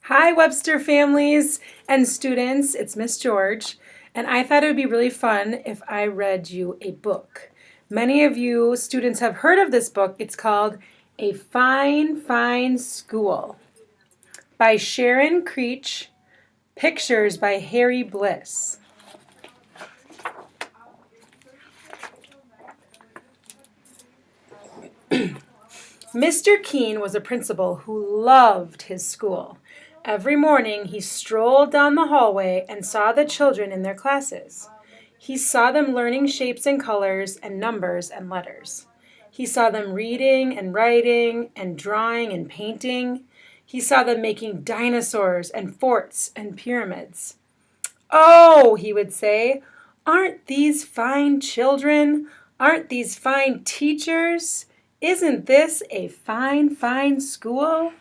Hi, Webster families and students. It's Miss George, and I thought it would be really fun if I read you a book. Many of you students have heard of this book. It's called A Fine, Fine School by Sharon Creech, pictures by Harry Bliss. Mr. Keene was a principal who loved his school. Every morning he strolled down the hallway and saw the children in their classes. He saw them learning shapes and colors and numbers and letters. He saw them reading and writing and drawing and painting. He saw them making dinosaurs and forts and pyramids. "Oh," he would say, "aren't these fine children? Aren't these fine teachers? Isn't this a fine, fine school?"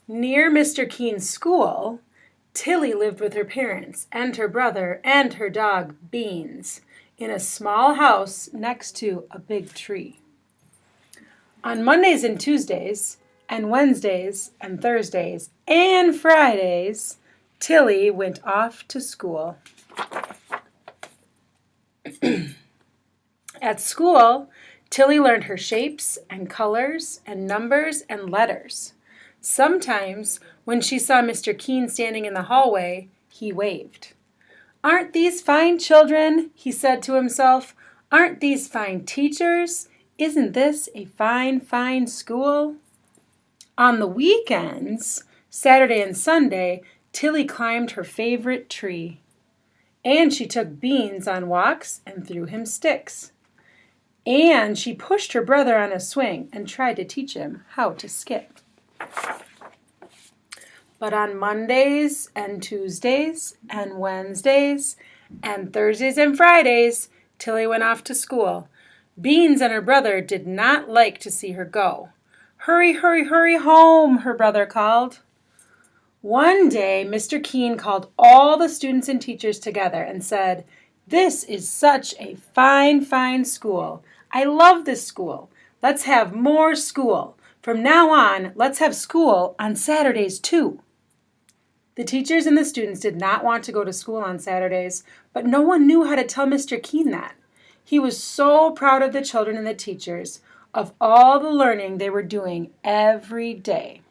Near Mr. Keene's school, Tilly lived with her parents and her brother and her dog, Beans, in a small house next to a big tree. On Mondays and Tuesdays, and Wednesdays and Thursdays and Fridays, Tilly went off to school. At school, Tilly learned her shapes and colors and numbers and letters. Sometimes, when she saw Mr. Keene standing in the hallway, he waved. "Aren't these fine children?" he said to himself. "Aren't these fine teachers? Isn't this a fine, fine school?" On the weekends, Saturday and Sunday, Tilly climbed her favorite tree. And she took Beans on walks and threw him sticks. And she pushed her brother on a swing and tried to teach him how to skip. But on Mondays and Tuesdays and Wednesdays and Thursdays and Fridays, Tilly went off to school. Beans and her brother did not like to see her go. "Hurry, hurry, hurry home," her brother called. One day, Mr. Keene called all the students and teachers together and said, "This is such a fine, fine school. I love this school. Let's have more school. From now on, let's have school on Saturdays too." The teachers and the students did not want to go to school on Saturdays, but no one knew how to tell Mr. Keene that. He was so proud of the children and the teachers, of all the learning they were doing every day.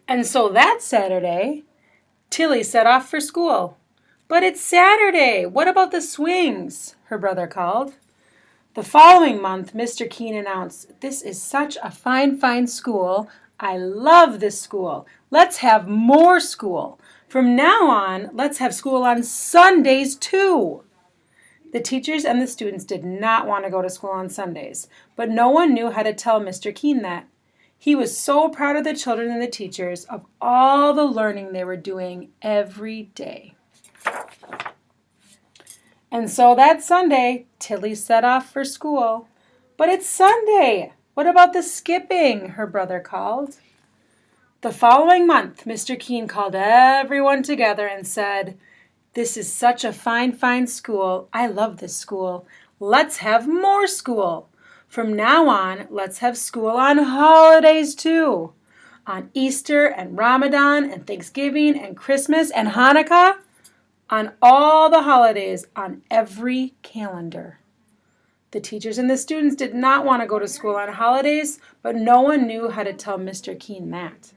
And so that Saturday, Tilly set off for school. "But it's Saturday. What about the swings?" her brother called. The following month, Mr. Keene announced, "This is such a fine, fine school. I love this school. Let's have more school. From now on, let's have school on Sundays too." The teachers and the students did not want to go to school on Sundays, but no one knew how to tell Mr. Keene that. He was so proud of the children and the teachers, of all the learning they were doing every day. And so that Sunday, Tilly set off for school. "But it's Sunday. What about the skipping?" her brother called. The following month, Mr. Keene called everyone together and said, "This is such a fine, fine school. I love this school. Let's have more school. From now on, let's have school on holidays too. On Easter and Ramadan and Thanksgiving and Christmas and Hanukkah. On all the holidays on every calendar." The teachers and the students did not want to go to school on holidays, but no one knew how to tell Mr. Keene that.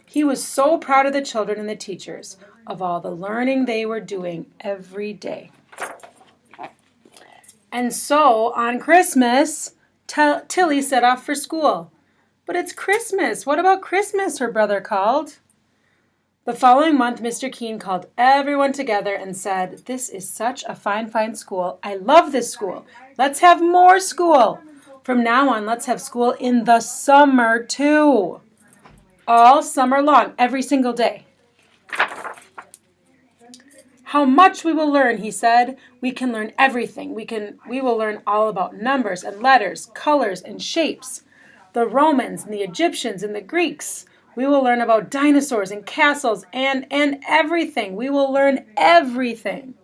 He was so proud of the children and the teachers, of all the learning they were doing every day. And so, on Christmas, Tilly set off for school. "But it's Christmas. What about Christmas?" her brother called. The following month, Mr. Keene called everyone together and said, "This is such a fine, fine school. I love this school. Let's have more school. From now on, let's have school in the summer too. All summer long, every single day." "How much we will learn," he said. "We can learn everything. We will learn all about numbers and letters, colors and shapes. The Romans and the Egyptians and the Greeks. We will learn about dinosaurs and castles and everything. We will learn everything."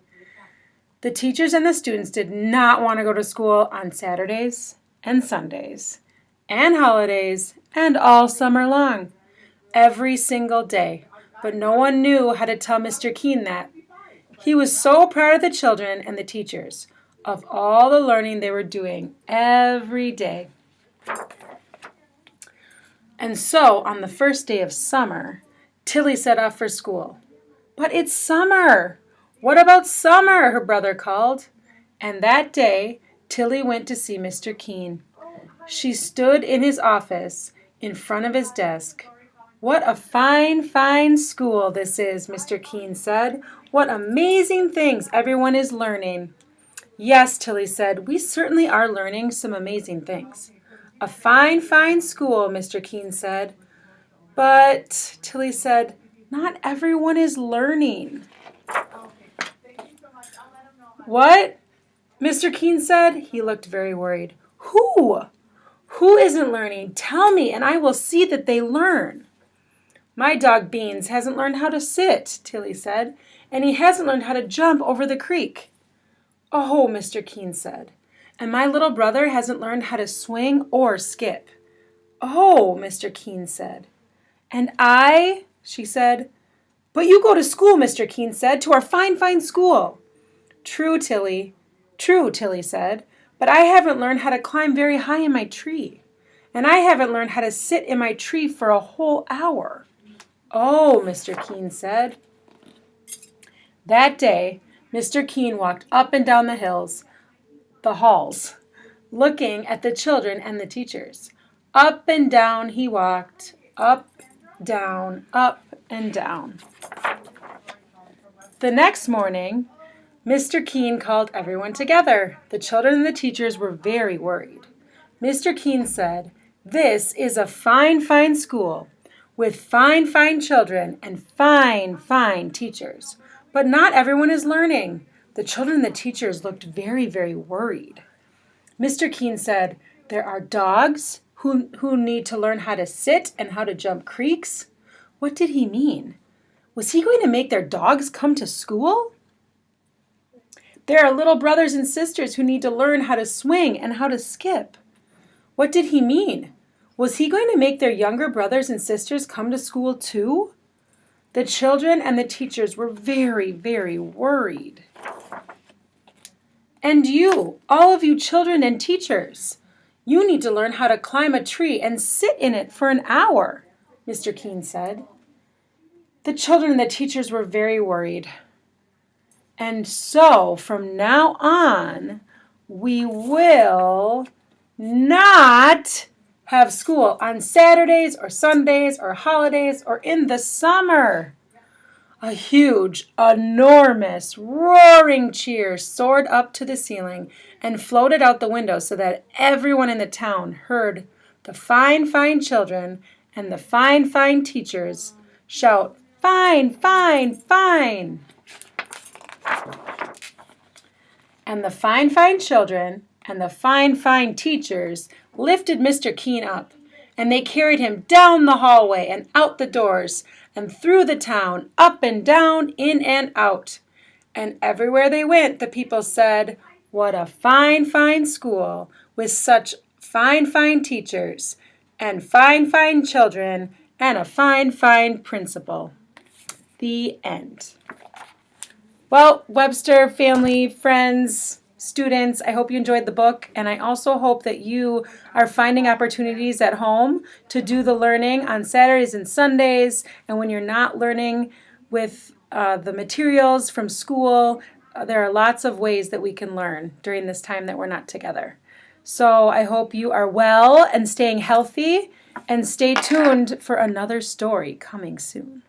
The teachers and the students did not want to go to school on Saturdays and Sundays and holidays, and all summer long. Every single day. But no one knew how to tell Mr. Keene that. He was so proud of the children and the teachers, of all the learning they were doing every day. And so, on the first day of summer, Tilly set off for school. But it's summer! What about summer? Her brother called. And that day, Tilly went to see Mr. Keene. She stood in his office, in front of his desk. What a fine, fine school this is, Mr. Keene said. What amazing things everyone is learning. Yes, Tilly said, we certainly are learning some amazing things. A fine, fine school, Mr. Keene said. But, Tilly said, not everyone is learning. What? Mr. Keene said. He looked very worried. Who? Who isn't learning? Tell me, and I will see that they learn. My dog Beans hasn't learned how to sit, Tilly said, and he hasn't learned how to jump over the creek. Oh, Mr. Keene said, and my little brother hasn't learned how to swing or skip. Oh, Mr. Keene said. And I, she said. But you go to school, Mr. Keene said, to our fine, fine school. True, Tilly, said, but I haven't learned how to climb very high in my tree, and I haven't learned how to sit in my tree for a whole hour. Oh, Mr. Keene said. That day, Mr. Keene walked up and down the halls, looking at the children and the teachers. Up and down he walked, up, down, up, and down. The next morning, Mr. Keene called everyone together. The children and the teachers were very worried. Mr. Keene said, "This is a fine, fine school with fine, fine children and fine, fine teachers. But not everyone is learning." The children and the teachers looked very, very worried. Mr. Keene said, "There are dogs who need to learn how to sit and how to jump creeks." What did he mean? Was he going to make their dogs come to school? There are little brothers and sisters who need to learn how to swing and how to skip. What did he mean? Was he going to make their younger brothers and sisters come to school too? The children and the teachers were very, very worried. And you, all of you children and teachers, you need to learn how to climb a tree and sit in it for an hour, Mr. Keene said. The children and the teachers were very worried. And so, from now on, we will not have school on Saturdays or Sundays or holidays or in the summer. A huge, enormous, roaring cheer soared up to the ceiling and floated out the window so that everyone in the town heard the fine, fine children and the fine, fine teachers shout, "Fine, fine, fine!" And the fine, fine children and the fine, fine teachers lifted Mr. Keene up, and they carried him down the hallway and out the doors and through the town, up and down, in and out. And everywhere they went, the people said, "What a fine, fine school with such fine, fine teachers and fine, fine children and a fine, fine principal." The end. Well, Webster family, friends, students, I hope you enjoyed the book, and I also hope that you are finding opportunities at home to do the learning on Saturdays and Sundays, and when you're not learning with the materials from school, there are lots of ways that we can learn during this time that we're not together. So I hope you are well and staying healthy, and stay tuned for another story coming soon.